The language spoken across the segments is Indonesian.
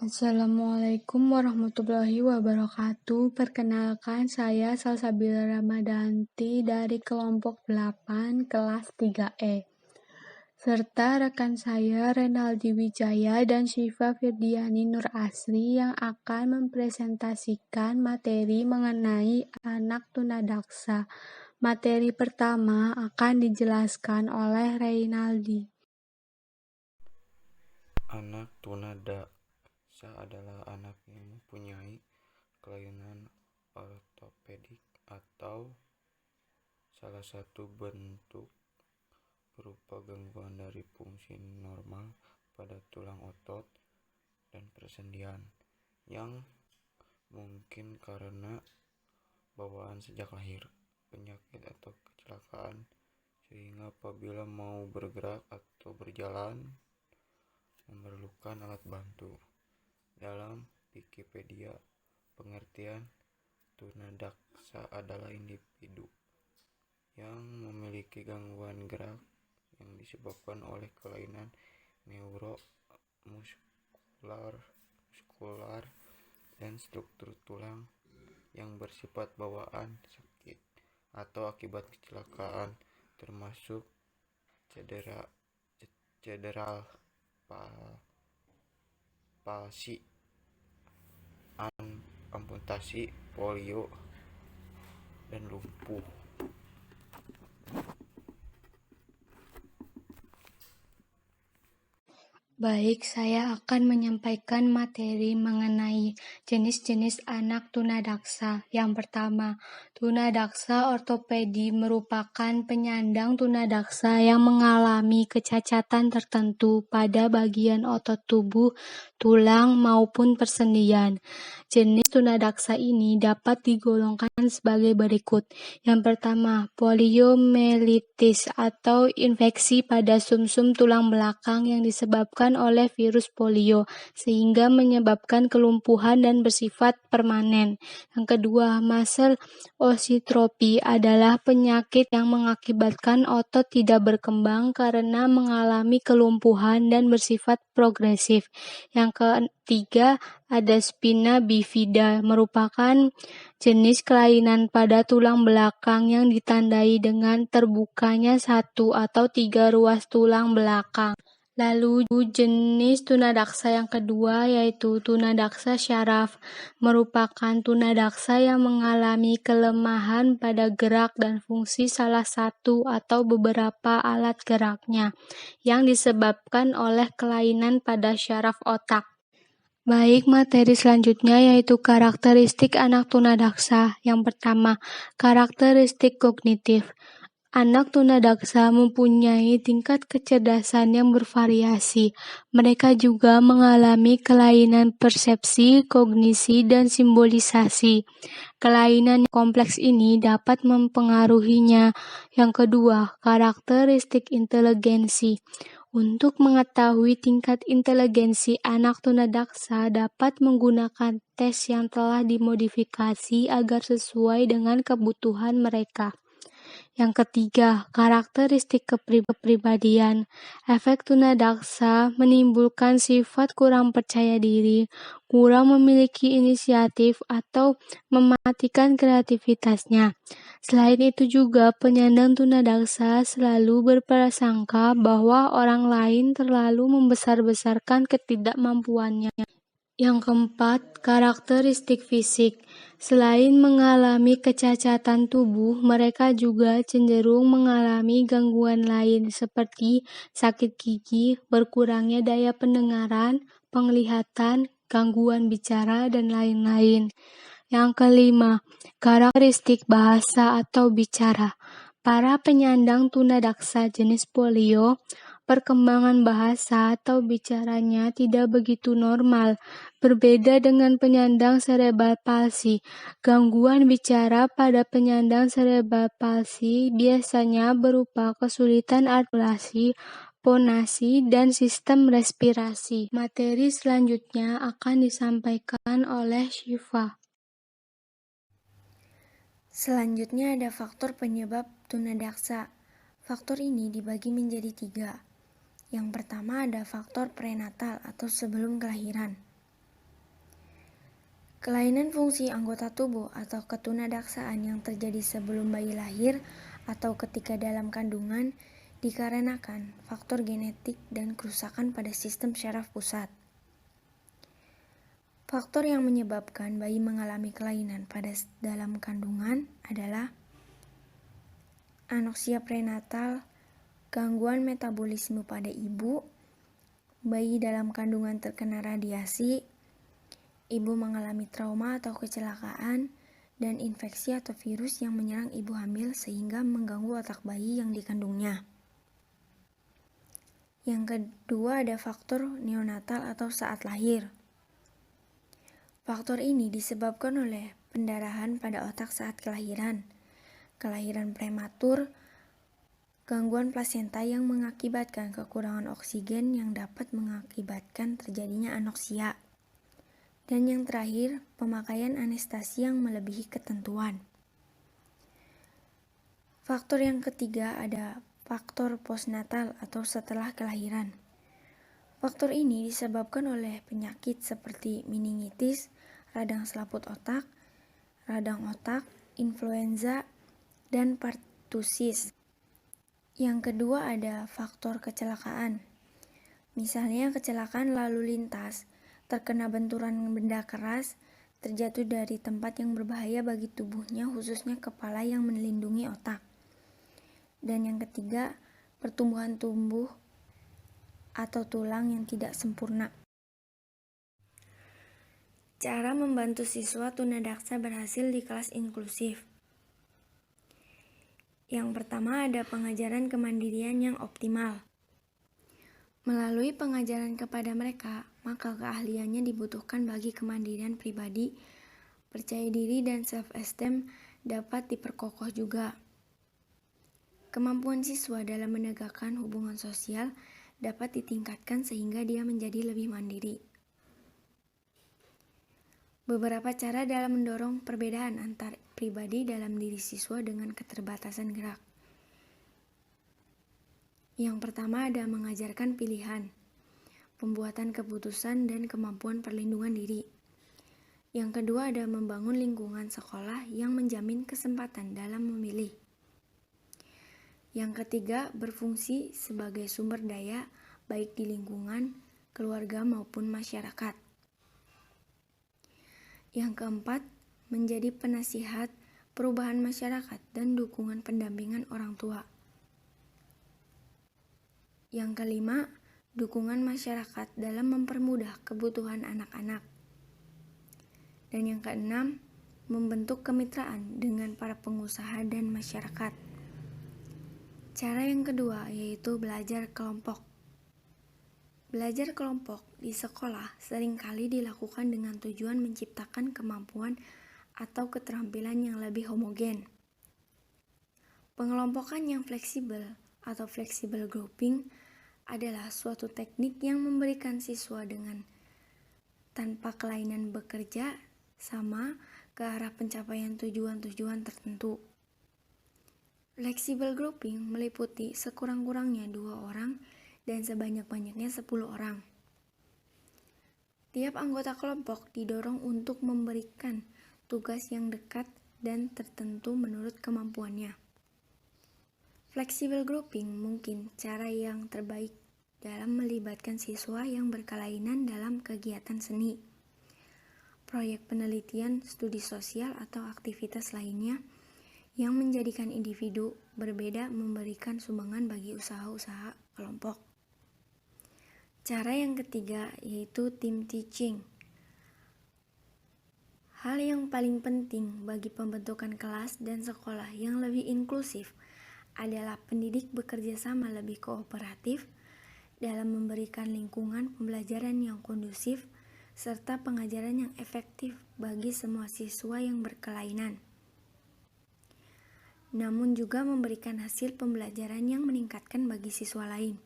Assalamualaikum warahmatullahi wabarakatuh. Perkenalkan, saya Salsabila Ramadanti dari kelompok 8 kelas 3E. Serta rekan saya Renaldi Wijaya dan Syifa Firdiani Nur Asri yang akan mempresentasikan materi mengenai anak tunadaksa. Materi pertama akan dijelaskan oleh Renaldi. Anak tunadaksa adalah anak yang mempunyai kelainan ortopedik atau salah satu bentuk berupa gangguan dari fungsi normal pada tulang otot dan persendian yang mungkin karena bawaan sejak lahir, penyakit atau kecelakaan, sehingga apabila mau bergerak atau berjalan memerlukan alat bantu. Dalam Wikipedia, pengertian tunadaksa adalah individu yang memiliki gangguan gerak yang disebabkan oleh kelainan neuromuskular dan struktur tulang yang bersifat bawaan, sakit, atau akibat kecelakaan, termasuk cedera palsi, amputasi, polio, dan lumpuh. Baik, saya akan menyampaikan materi mengenai jenis-jenis anak tunadaksa. Yang pertama, tunadaksa ortopedi merupakan penyandang tunadaksa yang mengalami kecacatan tertentu pada bagian otot tubuh, tulang, maupun persendian. Jenis tunadaksa ini dapat digolongkan sebagai berikut. Yang pertama, poliomyelitis atau infeksi pada sumsum tulang belakang yang disebabkan oleh virus polio, sehingga menyebabkan kelumpuhan dan bersifat permanen. Yang kedua, muscle osteotropi adalah penyakit yang mengakibatkan otot tidak berkembang karena mengalami kelumpuhan dan bersifat progresif. Yang ketiga, ada spina bifida, merupakan jenis kelainan pada tulang belakang yang ditandai dengan terbukanya 1 atau 3 ruas tulang belakang. Lalu jenis tunadaksa yang kedua yaitu tunadaksa syaraf, merupakan tunadaksa yang mengalami kelemahan pada gerak dan fungsi salah satu atau beberapa alat geraknya, yang disebabkan oleh kelainan pada syaraf otak. Baik, materi selanjutnya yaitu karakteristik anak tunadaksa. Yang pertama, karakteristik kognitif. Anak tunadaksa mempunyai tingkat kecerdasan yang bervariasi. Mereka juga mengalami kelainan persepsi, kognisi, dan simbolisasi. Kelainan kompleks ini dapat mempengaruhinya. Yang kedua, karakteristik inteligensi. Untuk mengetahui tingkat inteligensi anak tunadaksa dapat menggunakan tes yang telah dimodifikasi agar sesuai dengan kebutuhan mereka. Yang ketiga, karakteristik kepribadian. Efek tunadaksa menimbulkan sifat kurang percaya diri, kurang memiliki inisiatif, atau mematikan kreativitasnya. Selain itu juga, penyandang tunadaksa selalu berprasangka bahwa orang lain terlalu membesar-besarkan ketidakmampuannya. Yang keempat, karakteristik fisik. Selain mengalami kecacatan tubuh, mereka juga cenderung mengalami gangguan lain seperti sakit gigi, berkurangnya daya pendengaran, penglihatan, gangguan bicara, dan lain-lain. Yang kelima, karakteristik bahasa atau bicara. Para penyandang tunadaksa jenis polio, perkembangan bahasa atau bicaranya tidak begitu normal. Berbeda dengan penyandang cerebral palsy, gangguan bicara pada penyandang cerebral palsy biasanya berupa kesulitan artikulasi, fonasi, dan sistem respirasi. Materi selanjutnya akan disampaikan oleh Syifa. Selanjutnya ada faktor penyebab tunadaksa. Faktor ini dibagi menjadi 3. Yang pertama ada faktor prenatal atau sebelum kelahiran. Kelainan fungsi anggota tubuh atau ketunadaksaan yang terjadi sebelum bayi lahir atau ketika dalam kandungan dikarenakan faktor genetik dan kerusakan pada sistem syaraf pusat. Faktor yang menyebabkan bayi mengalami kelainan pada dalam kandungan adalah anoksia prenatal, gangguan metabolisme pada ibu, bayi dalam kandungan terkena radiasi, ibu mengalami trauma atau kecelakaan, dan infeksi atau virus yang menyerang ibu hamil sehingga mengganggu otak bayi yang dikandungnya. Yang kedua ada faktor neonatal atau saat lahir. Faktor ini disebabkan oleh pendarahan pada otak saat kelahiran prematur, gangguan plasenta yang mengakibatkan kekurangan oksigen yang dapat mengakibatkan terjadinya anoksia. Dan yang terakhir, pemakaian anestesi yang melebihi ketentuan. Faktor yang ketiga ada faktor postnatal atau setelah kelahiran. Faktor ini disebabkan oleh penyakit seperti meningitis, radang selaput otak, radang otak, influenza, dan pertusis. Yang kedua ada faktor kecelakaan. Misalnya kecelakaan lalu lintas, terkena benturan benda keras, terjatuh dari tempat yang berbahaya bagi tubuhnya, khususnya kepala yang melindungi otak. Dan yang ketiga, pertumbuhan tubuh atau tulang yang tidak sempurna. Cara membantu siswa tunadaksa berhasil di kelas inklusif. Yang pertama ada pengajaran kemandirian yang optimal. Melalui pengajaran kepada mereka, maka keahliannya dibutuhkan bagi kemandirian pribadi, percaya diri dan self-esteem dapat diperkokoh juga. Kemampuan siswa dalam menegakkan hubungan sosial dapat ditingkatkan sehingga dia menjadi lebih mandiri. Beberapa cara dalam mendorong perbedaan antar pribadi dalam diri siswa dengan keterbatasan gerak. Yang pertama ada mengajarkan pilihan, pembuatan keputusan, dan kemampuan perlindungan diri. Yang kedua ada membangun lingkungan sekolah yang menjamin kesempatan dalam memilih. Yang ketiga berfungsi sebagai sumber daya baik di lingkungan, keluarga maupun masyarakat. Yang keempat menjadi penasihat perubahan masyarakat dan dukungan pendampingan orang tua. Yang kelima, dukungan masyarakat dalam mempermudah kebutuhan anak-anak. Dan yang keenam, membentuk kemitraan dengan para pengusaha dan masyarakat. Cara yang kedua yaitu belajar kelompok. Belajar kelompok di sekolah seringkali dilakukan dengan tujuan menciptakan kemampuan atau keterampilan yang lebih homogen. Pengelompokan yang fleksibel atau flexible grouping adalah suatu teknik yang memberikan siswa dengan tanpa kelainan bekerja sama ke arah pencapaian tujuan-tujuan tertentu. Flexible grouping meliputi sekurang-kurangnya 2 orang dan sebanyak-banyaknya 10 orang. Tiap anggota kelompok didorong untuk memberikan tugas yang dekat dan tertentu menurut kemampuannya. Flexible grouping mungkin cara yang terbaik dalam melibatkan siswa yang berkelainan dalam kegiatan seni, proyek penelitian, studi sosial, atau aktivitas lainnya yang menjadikan individu berbeda memberikan sumbangan bagi usaha-usaha kelompok. Cara yang ketiga yaitu team teaching. Hal yang paling penting bagi pembentukan kelas dan sekolah yang lebih inklusif adalah pendidik bekerja sama lebih kooperatif dalam memberikan lingkungan pembelajaran yang kondusif serta pengajaran yang efektif bagi semua siswa yang berkelainan. Namun juga memberikan hasil pembelajaran yang meningkatkan bagi siswa lain.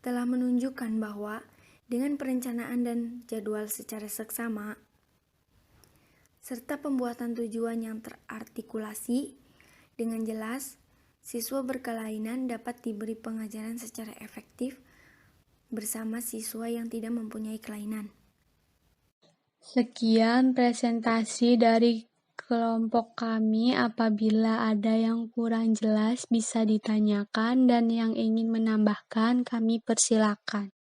Telah menunjukkan bahwa dengan perencanaan dan jadwal secara seksama, serta pembuatan tujuan yang terartikulasi dengan jelas, siswa berkelainan dapat diberi pengajaran secara efektif, bersama siswa yang tidak mempunyai kelainan. Sekian presentasi dari kelompok kami. Apabila ada yang kurang jelas bisa ditanyakan dan yang ingin menambahkan kami persilakan.